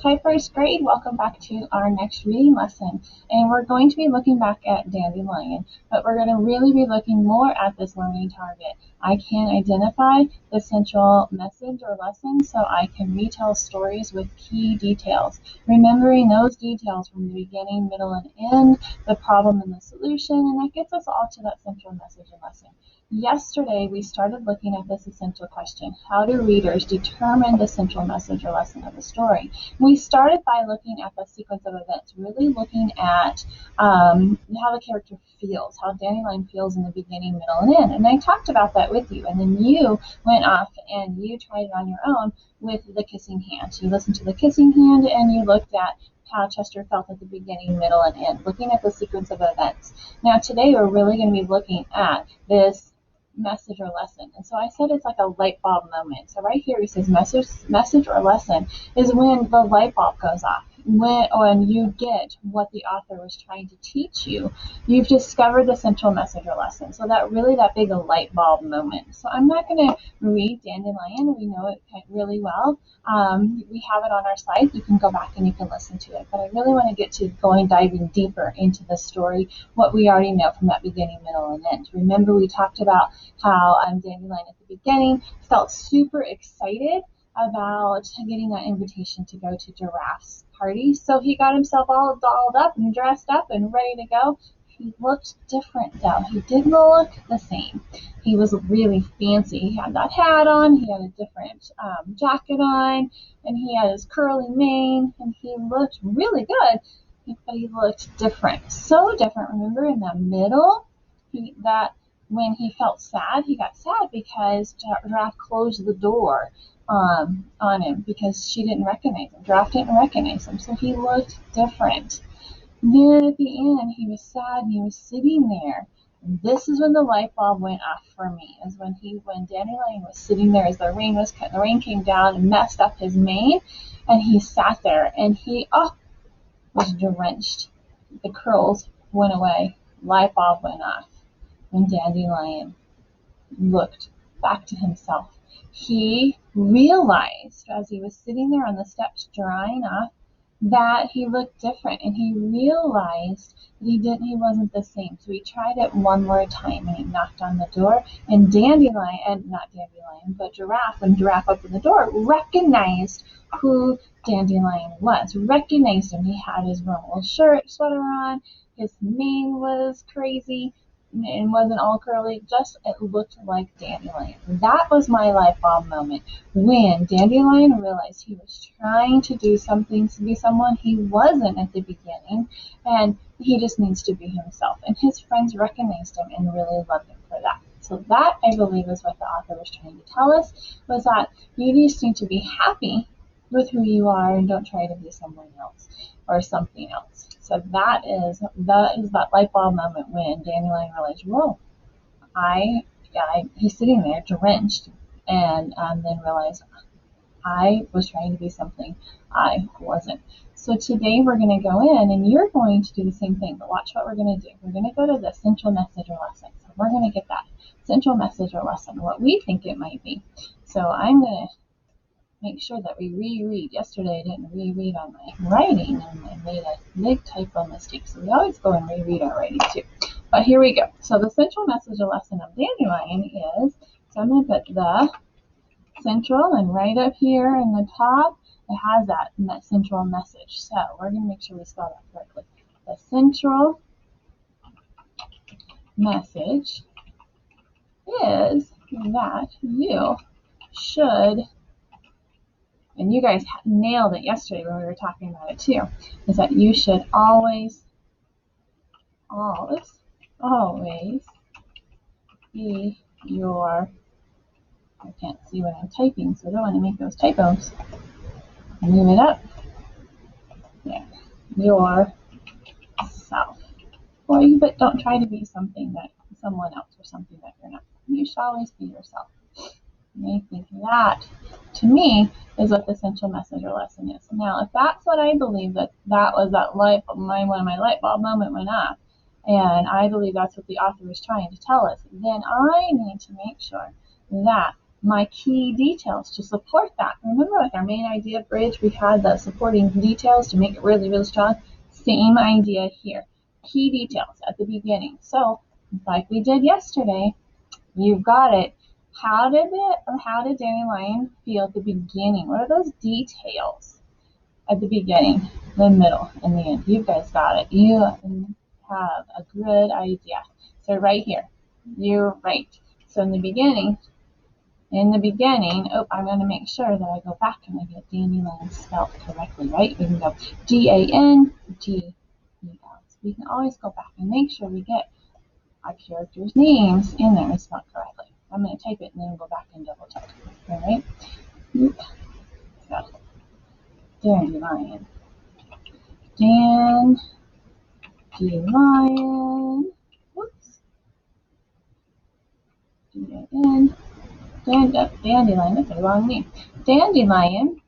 Hi first grade, welcome back to our next reading lesson. And we're going to be looking back at Dandelion, but we're going to really be looking more at this learning target. I can identify the central message or lesson so I can retell stories with key details. Remembering those details from the beginning, middle, and end, the problem and the solution, and that gets us all to that central message and lesson. Yesterday, we started looking at this essential question: how do readers determine the central message or lesson of a story? We started by looking at the sequence of events, really looking at how the character feels, how Dandelion feels in the beginning, middle, and end. And I talked about that with you. And then you went off and you tried it on your own with the kissing hand. You listened to the kissing hand and you looked at how Chester felt at the beginning, middle, and end, looking at the sequence of events. Now today we're really going to be looking at this message or lesson. And so I said it's like a light bulb moment. So right here he says message or lesson is when the light bulb goes off. When you get what the author was trying to teach you, you've discovered the central message or lesson. So that big light bulb moment. So I'm not going to read Dandelion. We know it really well. We have it on our site. You can go back and you can listen to it. But I really want to get to diving deeper into the story, what we already know from that beginning, middle, and end. Remember we talked about how Dandelion at the beginning felt super excited about getting that invitation to go to Giraffe's party. So he got himself all dolled up and dressed up and ready to go. He looked different though. He didn't look the same. He was really fancy. He had that hat on, he had a different jacket on, and he had his curly mane, and he looked really good, but he looked different. So different. Remember in the middle, when he felt sad, he got sad because Giraffe closed the door on him because she didn't recognize him. Giraffe didn't recognize him, so he looked different. Then at the end, he was sad and he was sitting there. And this is when the light bulb went off for me. Is when Dandelion was sitting there as the rain came down and messed up his mane, and he sat there and he was drenched. The curls went away. Light bulb went off. When Dandelion looked back to himself, he realized as he was sitting there on the steps drying off that he looked different, and he realized that he wasn't the same. So he tried it one more time and he knocked on the door, and Giraffe, when Giraffe opened the door, recognized who Dandelion was, recognized him. He had his normal sweater on, his mane was crazy, and wasn't all curly, just it looked like Dandelion. That was my light bulb moment when Dandelion realized he was trying to do something to be someone he wasn't at the beginning, and he just needs to be himself. And his friends recognized him and really loved him for that. So that, I believe, is what the author was trying to tell us, was that you just need to be happy with who you are and don't try to be someone else or something else. So that is that light bulb moment when Dandelion realized, whoa, he's sitting there drenched, and then realized I was trying to be something I wasn't. So today we're going to go in and you're going to do the same thing, but watch what we're going to do. We're going to go to the central message or lesson. So we're going to get that central message or lesson, what we think it might be. So I'm going to make sure that we reread. Yesterday I didn't reread on my writing and I made a big typo mistake. So we always go and reread our writing too. But here we go. So the central message or lesson of Dandelion is, so I'm going to put the central, and right up here in the top it has that central message. So we're going to make sure we spell that correctly. The central message is that you should, and you guys nailed it yesterday when we were talking about it too, is that you should always be your, I can't see what I'm typing, so I don't want to make those typos. Move it up. Yeah. Yourself. But don't try to be someone else or something that you're not. You should always be yourself. And I think that, to me, is what the central message or lesson is. Now, if that's what I believe, that was when my light bulb moment went off, and I believe that's what the author was trying to tell us, then I need to make sure that my key details to support that. Remember, like our main idea bridge, we had the supporting details to make it really, really strong. Same idea here. Key details at the beginning. So, like we did yesterday, you've got it. How did Dandelion feel at the beginning? What are those details at the beginning, the middle, and the end? You guys got it. You have a good idea. So right here, you're right. So in the beginning, oh, I'm going to make sure that I go back and I get Dandelion spelled correctly, right? We can go Dandel. So we can always go back and make sure we get our characters' names in there spelled correctly. I'm going to type it and then go back and double check. All right? So, Dandelion. Dandelion. Whoops. Dandelion. That's the wrong name. Dandelion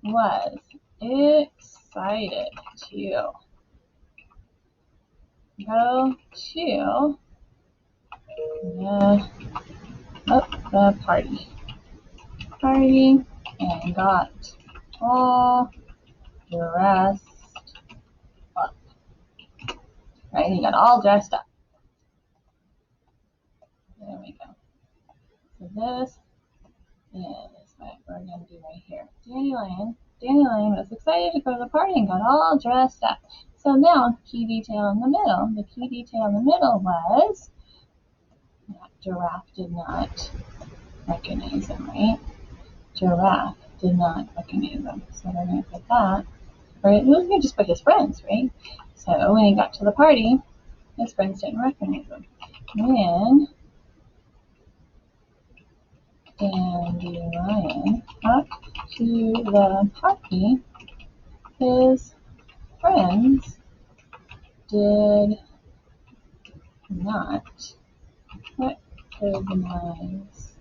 was excited to go to the party and got all dressed up. Right? He got all dressed up. There we go. So this is what we're going to do right here. Dandelion was excited to go to the party and got all dressed up. So now, key detail in the middle. The key detail in the middle was that Giraffe did not recognize him, right? Giraffe did not recognize him. So we're going to put that. Or we're going to just put his friends, right? So when he got to the party, his friends didn't recognize him. When Dandelion got to the party, his friends did not recognize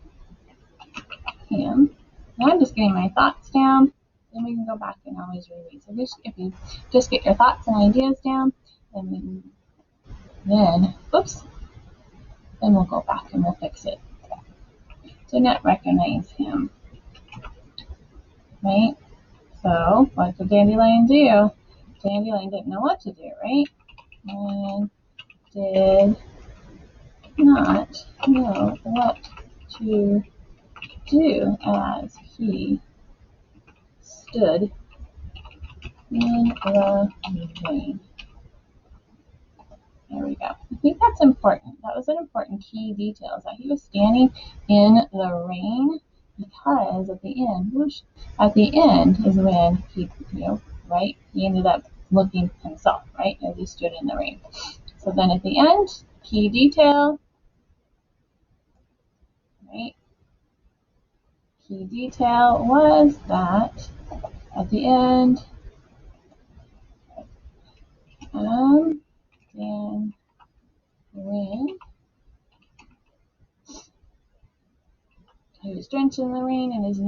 him. Now I'm just getting my thoughts down, then we can go back and always reread. So if you just get your thoughts and ideas down, and then we'll go back and we'll fix it. Did not recognize him, right? So what did Dandelion do? Dandelion didn't know what to do, right? And did not know what to do as he stood in the rain. There we go. I think that's important. That was an important key detail, is that he was standing in the rain because at the end is when he, right? He ended up looking himself, right, as he stood in the rain. So then at the end, key detail, right? Key detail was that at the end, and when he was drenched in the rain and his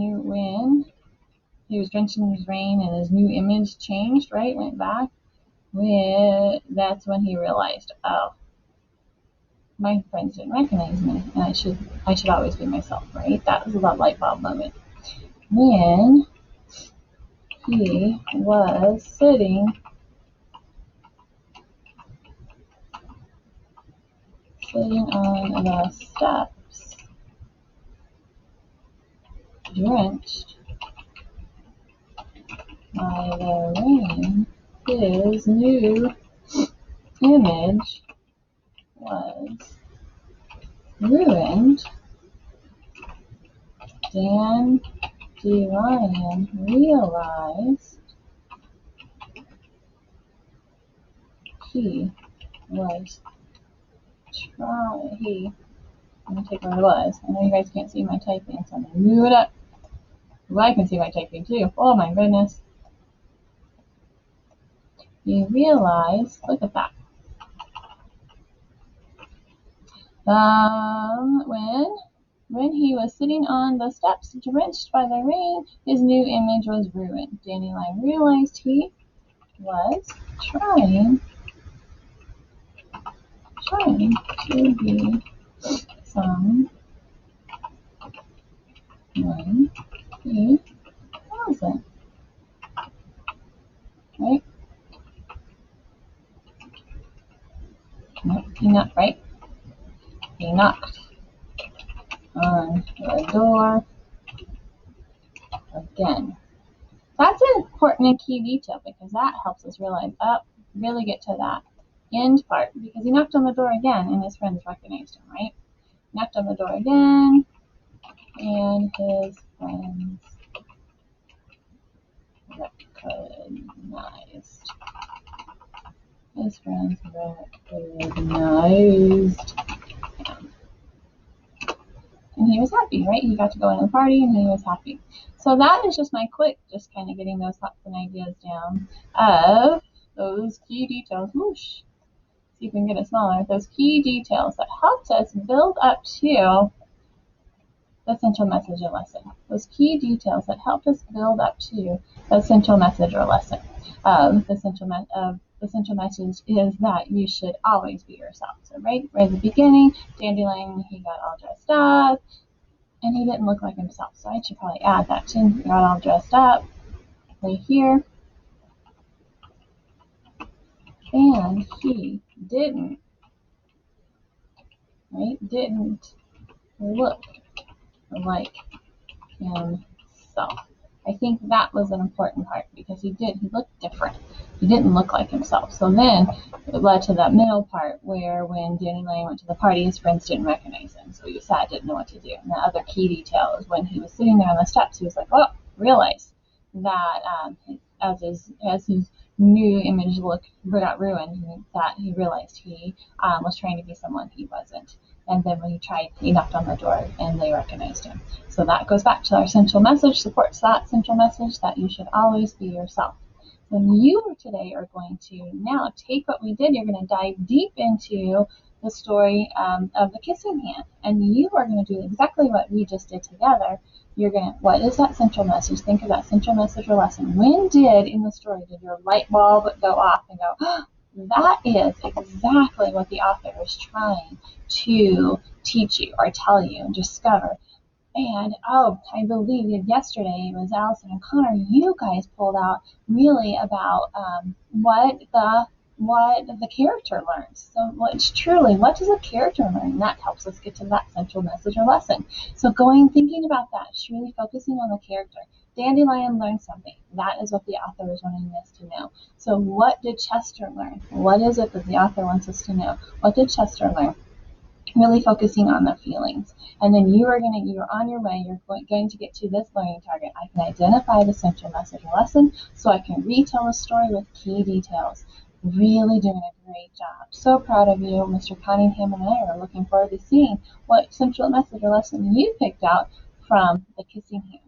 new image changed, right? Went back. That's when he realized, oh, my friends didn't recognize me, and I should always be myself, right? That was a light bulb moment. When he was sitting on the steps, drenched by the rain, his new image was ruined. Dandelion realized he was I'm going to take what it was. I know you guys can't see my typing, so I'm going to move it up. Well, I can see my typing too. Oh my goodness. You realize, look at that. When he was sitting on the steps, drenched by the rain, his new image was ruined. Dandelion realized he was trying to be 1,000, right? Nope, he knocked, right? He knocked on the door again. That's an important and key detail because that helps us realize, really get to that end part because he knocked on the door again and his friends recognized him, right? Knocked on the door again and his friends recognized. His friends recognized him. And he was happy, right? He got to go in the party and he was happy. So that is just my quick, just kind of getting those thoughts and ideas down of those key details. Whoosh. See if we can get it smaller. Those key details that helped us build up to the central message or lesson. Those key details that helped us build up to the central message or lesson. The central message is that you should always be yourself. So right at the beginning, Dandelion, he got all dressed up, and he didn't look like himself. So I should probably add that too. He got all dressed up right here, and he didn't look like himself. I think that was an important part because he looked different. He didn't look like himself. So then it led to that middle part where when Dandelion went to the party, his friends didn't recognize him. So he was sad, didn't know what to do. And the other key detail is when he was sitting there on the steps, he was like, oh, realized that as his new image got ruined, that he realized he was trying to be someone he wasn't. And then when he knocked on the door and they recognized him. So that goes back to our central message, supports that central message that you should always be yourself. So you today are going to now take what we did, you're going to dive deep into the story of the kissing hand. And you are going to do exactly what we just did together. What is that central message? Think of that central message or lesson. When in the story, did your light bulb go off and go, oh, that is exactly what the author is trying to teach you or tell you and discover. And I believe yesterday it was Allison and Connor. You guys pulled out really about what the character learns. So what does a character learn? And that helps us get to that central message or lesson. So thinking about that, truly focusing on the character. Dandelion learned something. That is what the author is wanting us to know. So what did Chester learn? What is it that the author wants us to know? What did Chester learn? Really focusing on their feelings. And then you're on your way, you're going to get to this learning target. I can identify the central message or lesson so I can retell a story with key details. Really doing a great job. So proud of you. Mr. Cunningham and I are looking forward to seeing what central message or lesson you picked out from the kissing hand.